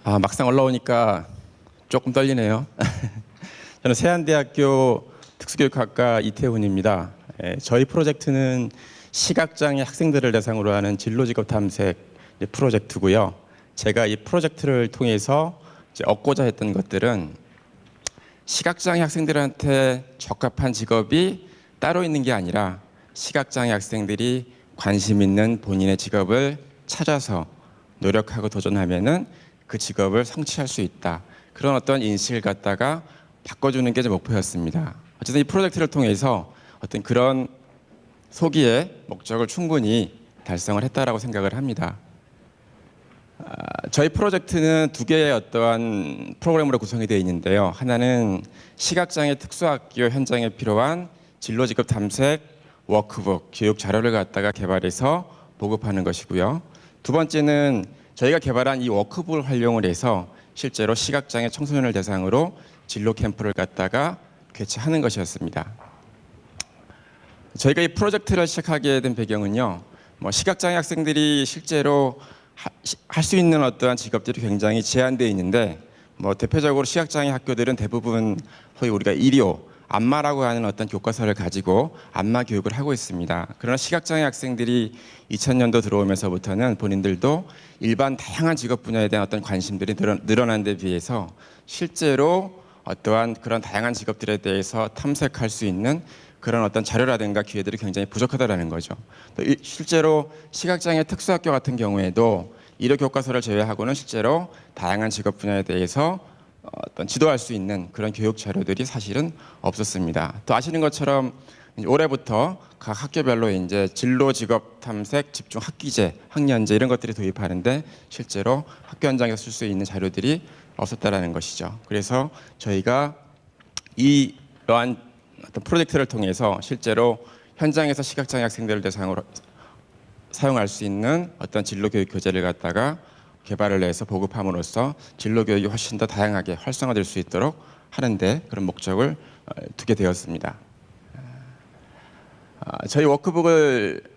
막상 올라오니까 조금 떨리네요. 저는 세안대학교 특수교육학과 이태훈입니다. 저희 프로젝트는 시각장애 학생들을 대상으로 하는 진로직업 탐색 프로젝트고요. 제가 이 프로젝트를 통해서 얻고자 했던 것들은 시각장애 학생들한테 적합한 직업이 따로 있는 게 아니라 시각장애 학생들이 관심 있는 본인의 직업을 찾아서 노력하고 도전하면은 그 직업을 성취할 수 있다. 그런 어떤 인식을 갖다가 바꿔주는 게 제 목표였습니다. 어쨌든 이 프로젝트를 통해서 어떤 그런 소기의 목적을 충분히 달성을 했다라고 생각을 합니다. 저희 프로젝트는 두 개의 어떠한 프로그램으로 구성이 되어 있는데요. 하나는 시각장애 특수학교 현장에 필요한 진로직업 탐색 워크북, 교육 자료를 갖다가 개발해서 보급하는 것이고요. 두 번째는 저희가 개발한 이 워크북을 활용을 해서 실제로 시각장애 청소년을 대상으로 진로 캠프를 갖다가 개최하는 것이었습니다. 저희가 이 프로젝트를 시작하게 된 배경은요. 시각장애 학생들이 실제로 할 수 있는 어떠한 직업들이 굉장히 제한되어 있는데 대표적으로 시각장애 학교들은 대부분 소위 우리가 일요, 안마라고 하는 어떤 교과서를 가지고 안마 교육을 하고 있습니다. 그러나 시각장애 학생들이 2000년도 들어오면서부터는 본인들도 일반 다양한 직업 분야에 대한 어떤 관심들이 늘어난 데 비해서 실제로 어떠한 그런 다양한 직업들에 대해서 탐색할 수 있는 그런 어떤 자료라든가 기회들이 굉장히 부족하다라는 거죠. 또 실제로 시각장애 특수학교 같은 경우에도 일요 교과서를 제외하고는 실제로 다양한 직업 분야에 대해서 어떤 지도할 수 있는 그런 교육 자료들이 사실은 없었습니다. 또 아시는 것처럼 올해부터 각 학교별로 이제 진로 직업 탐색 집중 학기제, 학년제 이런 것들이 도입하는데 실제로 학교 현장에서 쓸 수 있는 자료들이 없었다라는 것이죠. 그래서 저희가 이러한 어떤 프로젝트를 통해서 실제로 현장에서 시각장애 학생들을 대상으로 사용할 수 있는 어떤 진로교육 교재를 갖다가 개발을 해서 보급함으로써 진로교육이 훨씬 더 다양하게 활성화될 수 있도록 하는데 그런 목적을 두게 되었습니다. 저희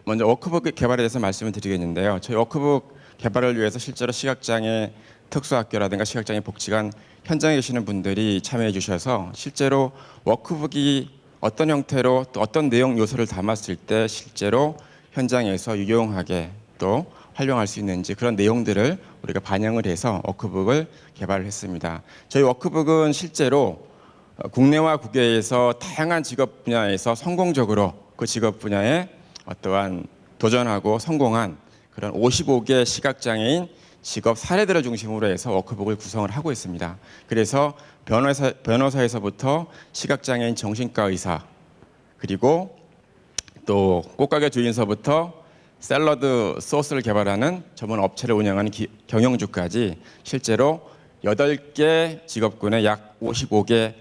먼저 워크북 개발에 대해서 말씀을 드리겠는데요. 저희 워크북 개발을 위해서 실제로 시각장애 특수학교라든가 시각장애 복지관 현장에 계시는 분들이 참여해 주셔서 실제로 워크북이 어떤 형태로 또 어떤 내용 요소를 담았을 때 실제로 현장에서 유용하게 또 활용할 수 있는지 그런 내용들을 우리가 반영을 해서 워크북을 개발을 했습니다. 저희 워크북은 실제로 국내와 국외에서 다양한 직업 분야에서 성공적으로 그 직업 분야에 어떠한 도전하고 성공한 그런 55개 시각장애인 직업 사례들을 중심으로 해서 워크북을 구성을 하고 있습니다. 그래서 변호사에서부터 시각장애인 정신과 의사 그리고 또 꽃가게 주인서부터 샐러드 소스를 개발하는 전문 업체를 운영하는 경영주까지 실제로 8개 직업군의 약 55개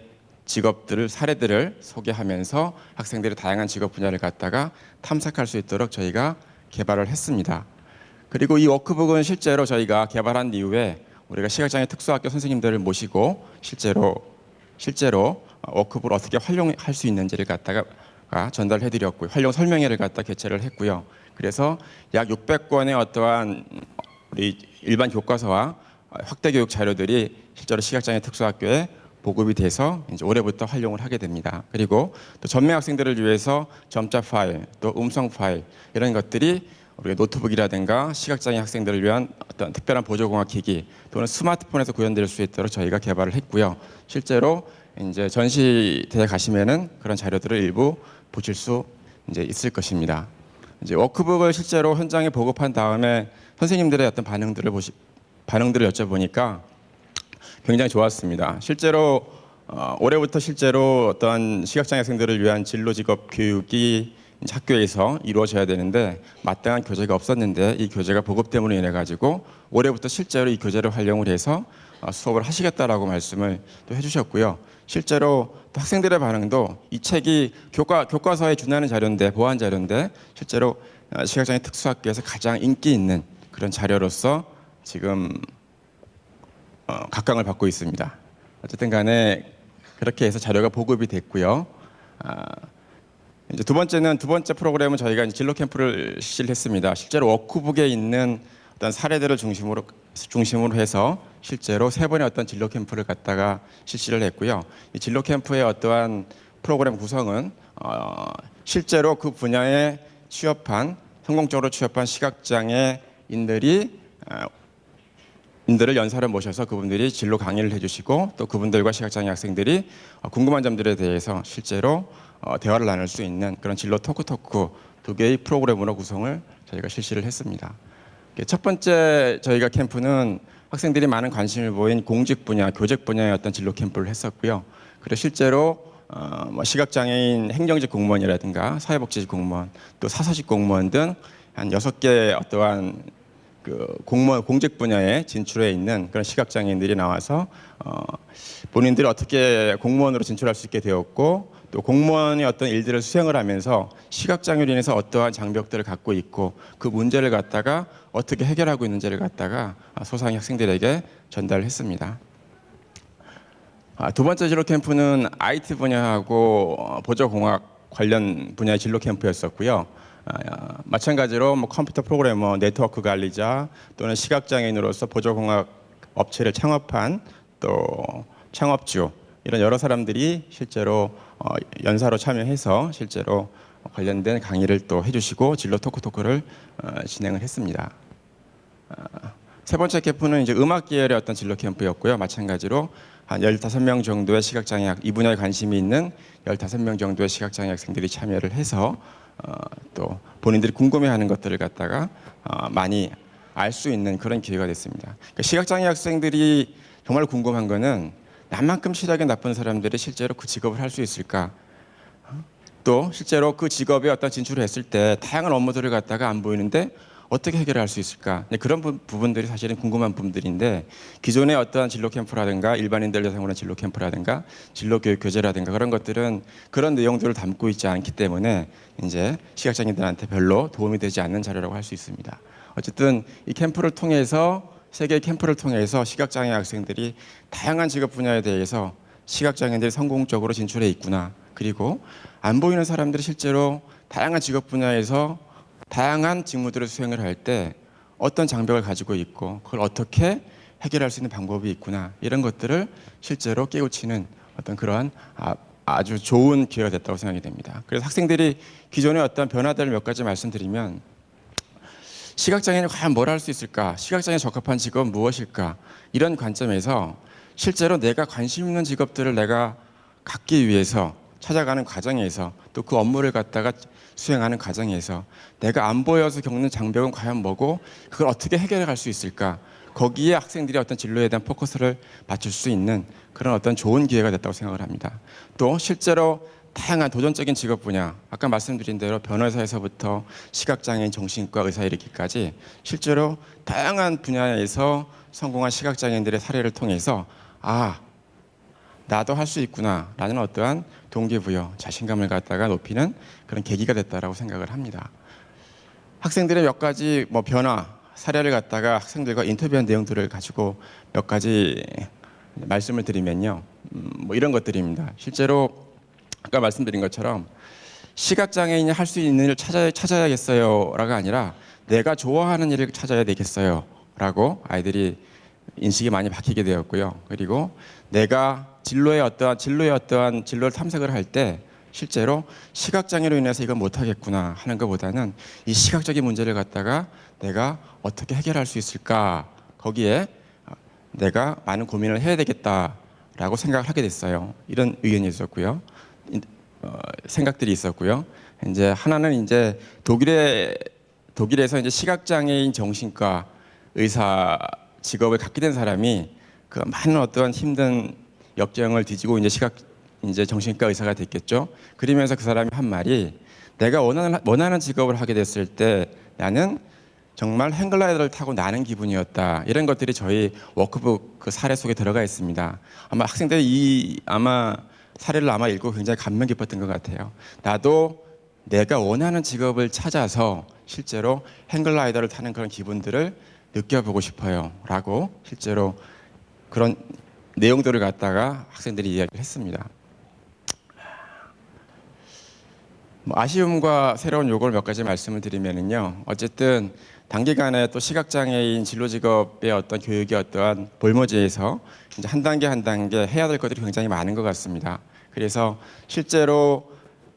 직업들을 사례들을 소개하면서 학생들이 다양한 직업 분야를 갖다가 탐색할 수 있도록 저희가 개발을 했습니다. 그리고 이 워크북은 실제로 저희가 개발한 이후에 우리가 시각장애 특수학교 선생님들을 모시고 실제로 워크북을 어떻게 활용할 수 있는지를 갖다가 전달해드렸고요. 활용 설명회를 갖다 개최를 했고요. 그래서 약 600권의 어떠한 우리 일반 교과서와 확대 교육 자료들이 실제로 시각장애 특수학교에 보급이 돼서 이제 올해부터 활용을 하게 됩니다. 그리고 또 전매 학생들을 위해서 점자 파일, 또 음성 파일 이런 것들이 우리가 노트북이라든가 시각장애 학생들을 위한 어떤 특별한 보조공학기기 또는 스마트폰에서 구현될 수 있도록 저희가 개발을 했고요. 실제로 이제 전시대에 가시면은 그런 자료들을 일부 보실 수 이제 있을 것입니다. 이제 워크북을 실제로 현장에 보급한 다음에 선생님들의 어떤 반응들을 여쭤보니까 굉장히 좋았습니다. 실제로 올해부터 실제로 어떤 시각장애 학생들을 위한 진로 직업 교육이 학교에서 이루어져야 되는데 마땅한 교재가 없었는데 이 교재가 보급됨으로 인해 가지고 올해부터 실제로 이 교재를 활용을 해서 수업을 하시겠다라고 말씀을 또 해주셨고요. 실제로 또 학생들의 반응도 이 책이 교과서에 준하는 자료인데 보완 자료인데 실제로 시각장애 특수학교에서 가장 인기 있는 그런 자료로서 지금 각광을 받고 있습니다. 어쨌든 간에 그렇게 해서 자료가 보급이 됐고요. 이제 두 번째 프로그램은 저희가 이제 진로 캠프를 실시를 했습니다. 실제로 워크북에 있는 어떤 사례들을 중심으로 해서 실제로 3번의 어떤 진로 캠프를 갖다가 실시를 했고요. 이 진로 캠프의 어떠한 프로그램 구성은 실제로 그 분야에 성공적으로 취업한 시각장애인들을 연사를 모셔서 그분들이 진로 강의를 해주시고 또 그분들과 시각장애 학생들이 궁금한 점들에 대해서 실제로 대화를 나눌 수 있는 그런 진로 토크 2개의 프로그램으로 구성을 저희가 실시를 했습니다. 첫 번째 저희가 캠프는 학생들이 많은 관심을 보인 공직 분야, 교직 분야의 어떤 진로 캠프를 했었고요. 그리고 실제로 시각장애인 행정직 공무원이라든가 사회복지직 공무원, 또 사서직 공무원 등 한 6개 어떠한 그 공무원 공직 분야에 진출해 있는 그런 시각장애인들이 나와서 본인들이 어떻게 공무원으로 진출할 수 있게 되었고 또 공무원의 어떤 일들을 수행을 하면서 시각장애로 인해서 어떠한 장벽들을 갖고 있고 그 문제를 갖다가 어떻게 해결하고 있는지를 갖다가 소상위 학생들에게 전달을 했습니다. 두 번째 진로 캠프는 IT 분야하고 보조공학 관련 분야의 진로 캠프였었고요. 마찬가지로 컴퓨터 프로그래머, 네트워크 관리자 또는 시각장애인으로서 보조공학 업체를 창업한 또 창업주 이런 여러 사람들이 실제로 연사로 참여해서 실제로 관련된 강의를 또 해주시고 진로 토크를 진행을 했습니다. 세 번째 캠프는 이제 음악 계열의 어떤 진로 캠프였고요. 마찬가지로 한 15명 정도의 이 분야에 관심이 있는 15명 정도의 시각장애 학생들이 참여를 해서 또 본인들이 궁금해하는 것들을 갖다가 많이 알 수 있는 그런 기회가 됐습니다. 그러니까 시각장애 학생들이 정말 궁금한 거는 나만큼 시력이 나쁜 사람들이 실제로 그 직업을 할 수 있을까? 또 실제로 그 직업에 어떤 진출을 했을 때 다양한 업무들을 갖다가 안 보이는데 어떻게 해결할 수 있을까? 그런 부분들이 사실은 궁금한 부분들인데 기존의 어떤 진로 캠프라든가 일반인들 대상으로 진로 캠프라든가 진로 교육 교재라든가 그런 것들은 그런 내용들을 담고 있지 않기 때문에 이제 시각장애인들한테 별로 도움이 되지 않는 자료라고 할 수 있습니다. 어쨌든 이 캠프를 통해서 세계 캠프를 통해서 시각장애 학생들이 다양한 직업 분야에 대해서 시각장애인들이 성공적으로 진출해 있구나. 그리고 안 보이는 사람들이 실제로 다양한 직업 분야에서 다양한 직무들을 수행을 할 때 어떤 장벽을 가지고 있고 그걸 어떻게 해결할 수 있는 방법이 있구나. 이런 것들을 실제로 깨우치는 어떤 그러한 아주 좋은 기회가 됐다고 생각이 됩니다. 그래서 학생들이 기존의 어떤 변화들을 몇 가지 말씀드리면 시각장애인이 과연 뭘 할 수 있을까? 시각장애에 적합한 직업은 무엇일까? 이런 관점에서 실제로 내가 관심 있는 직업들을 내가 갖기 위해서 찾아가는 과정에서 또 그 업무를 갖다가 수행하는 과정에서 내가 안 보여서 겪는 장벽은 과연 뭐고 그걸 어떻게 해결해 갈 수 있을까? 거기에 학생들이 어떤 진로에 대한 포커스를 맞출 수 있는 그런 어떤 좋은 기회가 됐다고 생각을 합니다. 또 실제로 다양한 도전적인 직업 분야, 아까 말씀드린 대로 변호사에서부터 시각장애인 정신과 의사 이르기까지 실제로 다양한 분야에서 성공한 시각장애인들의 사례를 통해서 나도 할 수 있구나 라는 어떠한 동기부여, 자신감을 갖다가 높이는 그런 계기가 됐다라고 생각을 합니다. 학생들의 몇 가지 변화, 사례를 갖다가 학생들과 인터뷰한 내용들을 가지고 몇 가지 말씀을 드리면요. 이런 것들입니다. 실제로 아까 말씀드린 것처럼 시각장애인이 할 수 있는 일을 찾아야겠어요 라가 아니라 내가 좋아하는 일을 찾아야 되겠어요 라고 아이들이 인식이 많이 바뀌게 되었고요. 그리고 내가 진로의 어떠한 진로를 탐색을 할 때 실제로 시각장애로 인해서 이건 못하겠구나 하는 것보다는 이 시각적인 문제를 갖다가 내가 어떻게 해결할 수 있을까 거기에 내가 많은 고민을 해야 되겠다라고 생각을 하게 됐어요. 이런 의견이 있었고요. 생각들이 있었고요. 이제 하나는 이제 독일에서 이제 시각장애인 정신과 의사 직업을 갖게 된 사람이 그 많은 어떠한 힘든 역경을 뒤지고 이제 정신과 의사가 됐겠죠. 그러면서 그 사람이 한 말이 내가 원하는 직업을 하게 됐을 때 나는 정말 행글라이더를 타고 나는 기분이었다. 이런 것들이 저희 워크북 그 사례 속에 들어가 있습니다. 아마 학생들이 사례를 읽고 굉장히 감명 깊었던 것 같아요. 나도 내가 원하는 직업을 찾아서 실제로 행글라이더를 타는 그런 기분들을 느껴보고 싶어요. 라고 실제로 그런 내용들을 갖다가 학생들이 이야기를 했습니다. 뭐 아쉬움과 새로운 요구를 몇 가지 말씀을 드리면은요. 어쨌든 단기간에 또 시각장애인 진로 직업의 어떤 교육이 어떠한 볼모지에서 이제 한 단계 한 단계 해야 될 것들이 굉장히 많은 것 같습니다. 그래서 실제로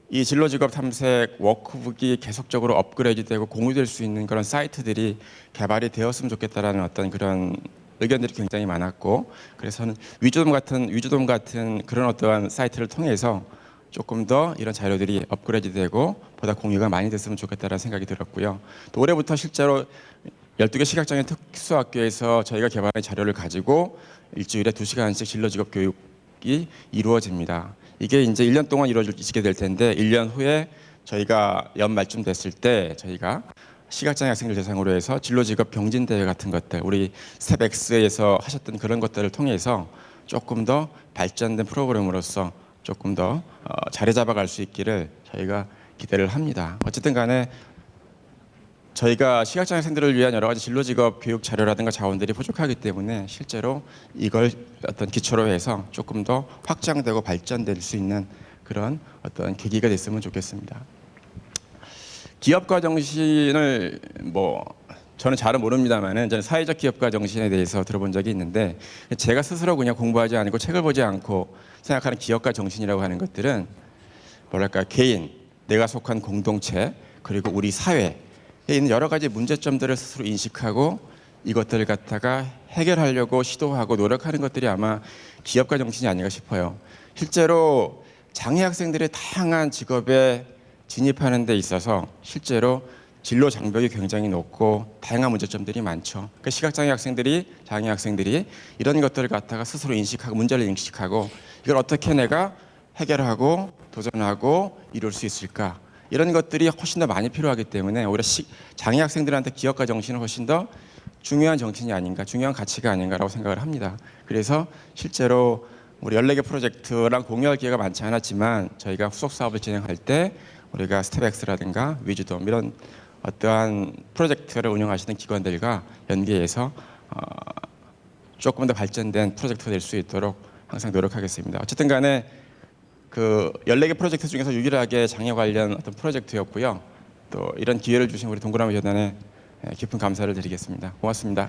이 진로 직업 탐색 워크북이 계속적으로 업그레이드되고 공유될 수 있는 그런 사이트들이 개발이 되었으면 좋겠다라는 어떤 그런 의견들이 굉장히 많았고, 그래서는 위주돔 같은 그런 어떠한 사이트를 통해서 조금 더 이런 자료들이 업그레이드되고 보다 공유가 많이 됐으면 좋겠다라는 생각이 들었고요. 또 올해부터 실제로 12개 시각장애인 특수학교에서 저희가 개발한 자료를 가지고 일주일에 2시간씩 진로직업 교육이 이루어집니다. 이게 이제 1년 동안 이루어지게 될 텐데 1년 후에 저희가 연말쯤 됐을 때 저희가 시각장애 학생들 대상으로 해서 진로직업 경진대회 같은 것들, 우리 스텝X에서 하셨던 그런 것들을 통해서 조금 더 발전된 프로그램으로서 조금 더 자리 잡아갈 수 있기를 저희가 기대를 합니다. 어쨌든 간에 저희가 시각장애 학생들을 위한 여러 가지 진로직업 교육 자료라든가 자원들이 부족하기 때문에 실제로 이걸 어떤 기초로 해서 조금 더 확장되고 발전될 수 있는 그런 어떤 계기가 됐으면 좋겠습니다. 기업가 정신을 저는 잘은 모릅니다만은 저는 사회적 기업가 정신에 대해서 들어본 적이 있는데, 제가 스스로 그냥 공부하지 않고 책을 보지 않고 생각하는 기업가 정신이라고 하는 것들은 뭐랄까, 개인, 내가 속한 공동체, 그리고 우리 사회에 있는 여러 가지 문제점들을 스스로 인식하고 이것들을 갖다가 해결하려고 시도하고 노력하는 것들이 아마 기업가 정신이 아닌가 싶어요. 실제로 장애 학생들의 다양한 직업에 진입하는 데 있어서 실제로 진로 장벽이 굉장히 높고 다양한 문제점들이 많죠. 그러니까 시각장애 학생들이, 장애 학생들이 이런 것들을 갖다가 스스로 인식하고 문제를 인식하고 이걸 어떻게 내가 해결하고 도전하고 이룰 수 있을까, 이런 것들이 훨씬 더 많이 필요하기 때문에 오히려 장애 학생들한테 기업가 정신은 훨씬 더 중요한 정신이 아닌가, 중요한 가치가 아닌가라고 생각을 합니다. 그래서 실제로 우리 14개 프로젝트랑 공유할 기회가 많지 않았지만 저희가 후속 사업을 진행할 때 우리가 스텝X라든가 위주돔 이런 어떠한 프로젝트를 운영하시는 기관들과 연계해서 조금 더 발전된 프로젝트가 될 수 있도록 항상 노력하겠습니다. 어쨌든 간에 그 14개 프로젝트 중에서 유일하게 장애 관련 어떤 프로젝트였고요. 또 이런 기회를 주신 우리 동그라미 재단에 깊은 감사를 드리겠습니다. 고맙습니다.